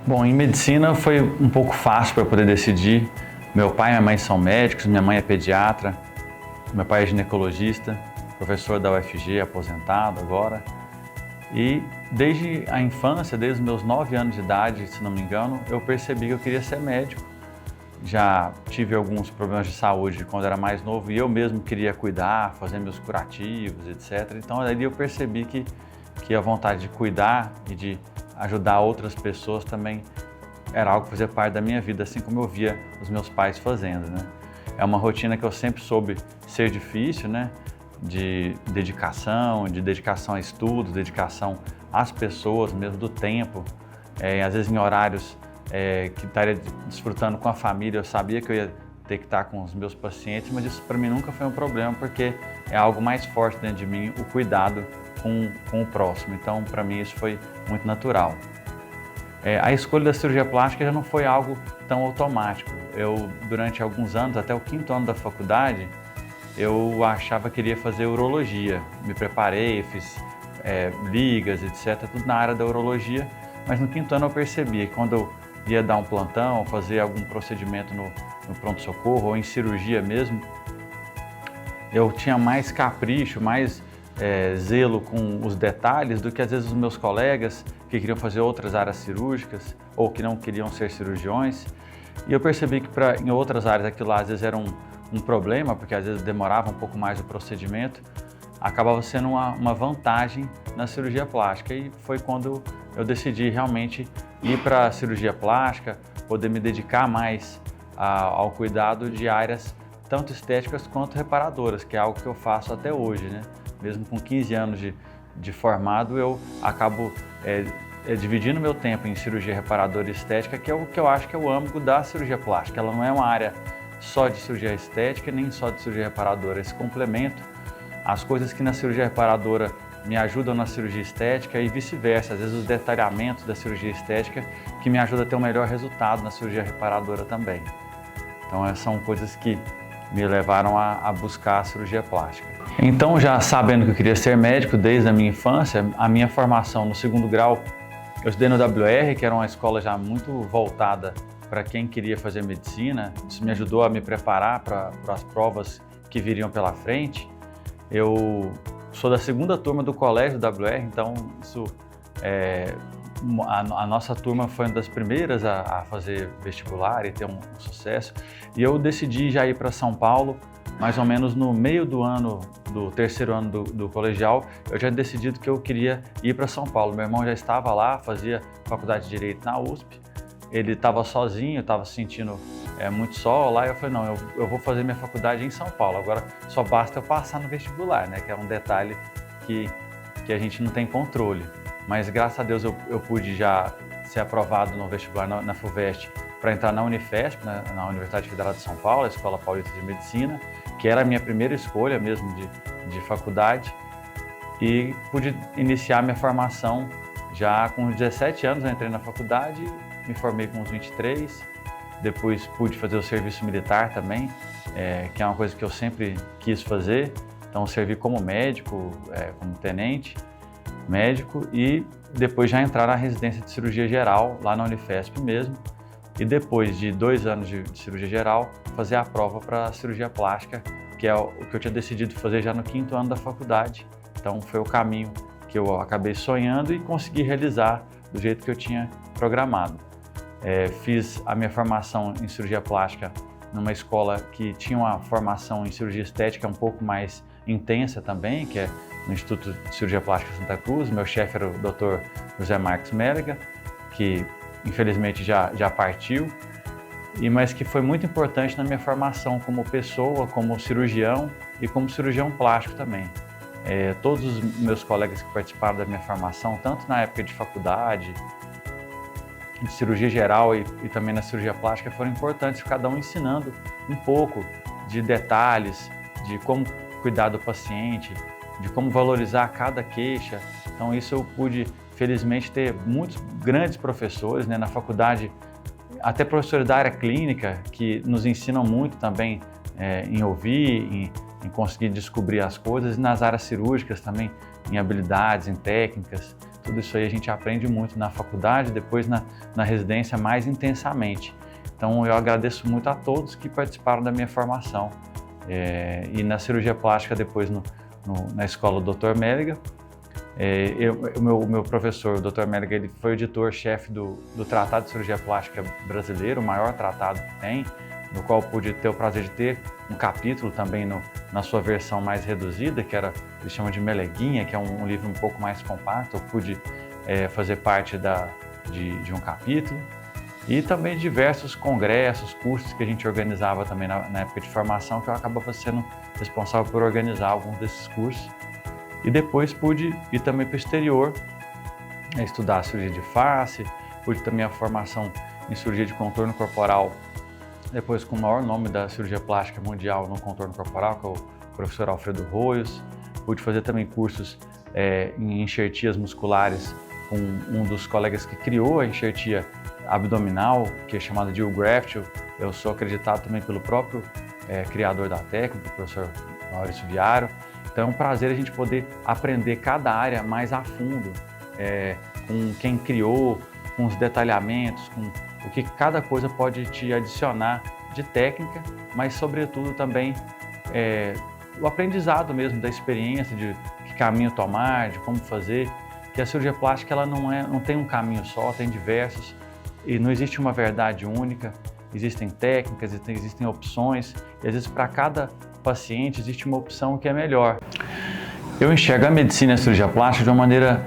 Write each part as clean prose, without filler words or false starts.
Bom, em medicina foi um pouco fácil para eu poder decidir. Meu pai e minha mãe são médicos, minha mãe é pediatra, meu pai é ginecologista, professor da UFG, aposentado agora. E desde a infância, desde os meus 9 anos de idade, se não me engano, eu percebi que eu queria ser médico. Já tive alguns problemas de saúde quando era mais novo e eu mesmo queria cuidar, fazer meus curativos, etc. Então, ali eu percebi que a vontade de cuidar e de ajudar outras pessoas também era algo que fazia parte da minha vida, assim como eu via os meus pais fazendo, né? É uma rotina que eu sempre soube ser difícil, né? De dedicação a estudos, dedicação às pessoas, mesmo do tempo. Às vezes em horários que estaria desfrutando com a família, eu sabia que eu ia ter que estar com os meus pacientes, mas isso para mim nunca foi um problema, porque é algo mais forte dentro de mim, o cuidado com o próximo. Então, para mim, isso foi muito natural. A escolha da cirurgia plástica já não foi algo tão automático. Eu, durante alguns anos, até o 5º ano da faculdade, eu achava que queria fazer urologia. Me preparei, fiz ligas, etc., tudo na área da urologia, mas no 5º ano eu percebi que quando eu ia dar um plantão, fazer algum procedimento no pronto-socorro ou em cirurgia mesmo, eu tinha mais capricho, mais zelo com os detalhes do que às vezes os meus colegas que queriam fazer outras áreas cirúrgicas ou que não queriam ser cirurgiões. E eu percebi que em outras áreas aquilo lá às vezes era um problema, porque às vezes demorava um pouco mais o procedimento, acabava sendo uma vantagem na cirurgia plástica. E foi quando eu decidi realmente ir para a cirurgia plástica, poder me dedicar mais ao cuidado de áreas tanto estéticas quanto reparadoras, que é algo que eu faço até hoje, né? Mesmo com 15 anos de formado, eu acabo dividindo meu tempo em cirurgia reparadora e estética, que é o que eu acho que é o âmago da cirurgia plástica. Ela não é uma área só de cirurgia estética, nem só de cirurgia reparadora. Esse complemento, as coisas que na cirurgia reparadora me ajudam na cirurgia estética e vice-versa. Às vezes os detalhamentos da cirurgia estética que me ajudam a ter um melhor resultado na cirurgia reparadora também. Então, são coisas que me levaram a buscar a cirurgia plástica. Então, já sabendo que eu queria ser médico desde a minha infância, a minha formação no 2º grau, eu estudei no WR, que era uma escola já muito voltada para quem queria fazer medicina. Isso me ajudou a me preparar para as provas que viriam pela frente. Eu sou da 2ª turma do colégio WR, então a nossa turma foi uma das primeiras a fazer vestibular e ter um sucesso. E eu decidi já ir para São Paulo, mais ou menos no meio do ano, do 3º ano do colegial, eu já decidido que eu queria ir para São Paulo. Meu irmão já estava lá, fazia faculdade de Direito na USP, ele estava sozinho, estava se sentindo muito só lá, e eu falei, não, eu vou fazer minha faculdade em São Paulo, agora só basta eu passar no vestibular, né, que é um detalhe que a gente não tem controle. Mas graças a Deus eu pude já ser aprovado no vestibular na FUVEST para entrar na Unifesp, na Universidade Federal de São Paulo, a Escola Paulista de Medicina, que era a minha primeira escolha mesmo de faculdade, e pude iniciar minha formação já com 17 anos. Eu entrei na faculdade, me formei com uns 23, depois pude fazer o serviço militar também, que é uma coisa que eu sempre quis fazer. Então servi como médico, como tenente médico, e depois já entrar na residência de cirurgia geral lá na Unifesp mesmo, e depois de 2 anos de cirurgia geral fazer a prova para cirurgia plástica, que é o que eu tinha decidido fazer já no 5º ano da faculdade. Então foi o caminho que eu acabei sonhando e consegui realizar do jeito que eu tinha programado. Fiz a minha formação em cirurgia plástica numa escola que tinha uma formação em cirurgia estética um pouco mais intensa também, que é no Instituto de Cirurgia Plástica Santa Cruz. Meu chefe era o Dr. José Marques Mélega, que infelizmente já partiu, mas que foi muito importante na minha formação como pessoa, como cirurgião e como cirurgião plástico também. Todos os meus colegas que participaram da minha formação, tanto na época de faculdade, de cirurgia geral e também na cirurgia plástica, foram importantes, cada um ensinando um pouco de detalhes, de como cuidar do paciente, de como valorizar cada queixa. Então isso eu pude, felizmente, ter muitos grandes professores, né, na faculdade, até professores da área clínica, que nos ensinam muito também em ouvir, em conseguir descobrir as coisas, e nas áreas cirúrgicas também, em habilidades, em técnicas. Tudo isso aí a gente aprende muito na faculdade, depois na residência mais intensamente. Então eu agradeço muito a todos que participaram da minha formação. E na cirurgia plástica depois na escola do Dr. Mélega, o meu professor, o Dr. Mélega, ele foi o editor-chefe do Tratado de Cirurgia Plástica Brasileiro, o maior tratado que tem, no qual eu pude ter o prazer de ter um capítulo também na sua versão mais reduzida, que eles chamam de Meleguinha, que é um livro um pouco mais compacto. Eu pude fazer parte de um capítulo. E também diversos congressos, cursos que a gente organizava também na época de formação, que eu acabava sendo responsável por organizar alguns desses cursos. E depois pude ir também para o exterior, estudar a cirurgia de face, pude também a formação em cirurgia de contorno corporal, depois com o maior nome da cirurgia plástica mundial no contorno corporal, que é o professor Alfredo Royos. Pude fazer também cursos em enxertias musculares com um dos colegas que criou a enxertia abdominal, que é chamada de Graft. Eu sou acreditado também pelo próprio criador da técnica, o professor Maurício Viaro. Então é um prazer a gente poder aprender cada área mais a fundo, com quem criou, com os detalhamentos, com o que cada coisa pode te adicionar de técnica, mas sobretudo também o aprendizado mesmo da experiência, de que caminho tomar, de como fazer. Que a cirurgia plástica ela não tem um caminho só, tem diversos, e não existe uma verdade única. Existem técnicas, existem opções, e às vezes para cada paciente existe uma opção que é melhor. Eu enxergo a medicina e a cirurgia plástica de uma maneira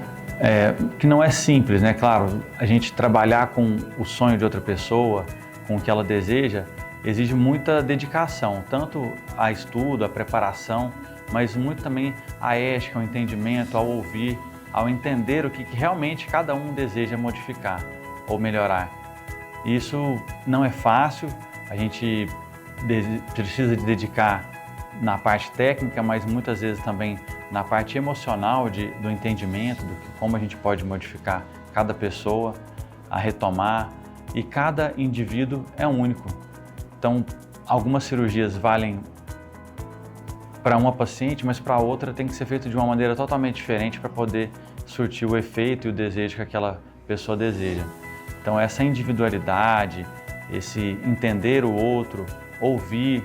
que não é simples, né? Claro, a gente trabalhar com o sonho de outra pessoa, com o que ela deseja, exige muita dedicação, tanto a estudo, a preparação, mas muito também a ética, o entendimento, ao ouvir, ao entender o que realmente cada um deseja modificar ou melhorar. Isso não é fácil, a gente precisa de dedicar na parte técnica, mas muitas vezes também na parte emocional do entendimento, como a gente pode modificar cada pessoa, a retomar, e cada indivíduo é único. Então, algumas cirurgias valem para uma paciente, mas para outra tem que ser feito de uma maneira totalmente diferente para poder surtir o efeito e o desejo que aquela pessoa deseja. Então, essa individualidade, esse entender o outro, ouvir,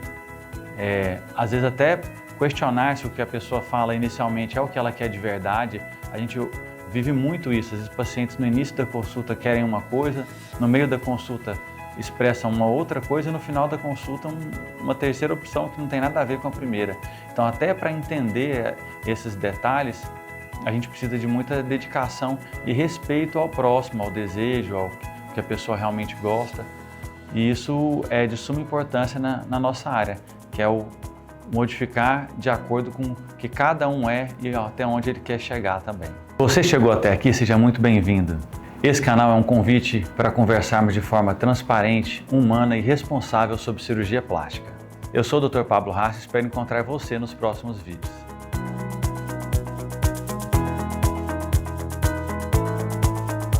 às vezes até questionar se o que a pessoa fala inicialmente é o que ela quer de verdade. A gente vive muito isso. Às vezes pacientes no início da consulta querem uma coisa, no meio da consulta expressam uma outra coisa e no final da consulta uma terceira opção que não tem nada a ver com a primeira. Então, até para entender esses detalhes, a gente precisa de muita dedicação e respeito ao próximo, ao desejo, ao que a pessoa realmente gosta. E isso é de suma importância na nossa área, que é o modificar de acordo com o que cada um é e até onde ele quer chegar também. Você chegou até aqui, seja muito bem-vindo. Esse canal é um convite para conversarmos de forma transparente, humana e responsável sobre cirurgia plástica. Eu sou o Dr. Pablo Rassi e espero encontrar você nos próximos vídeos.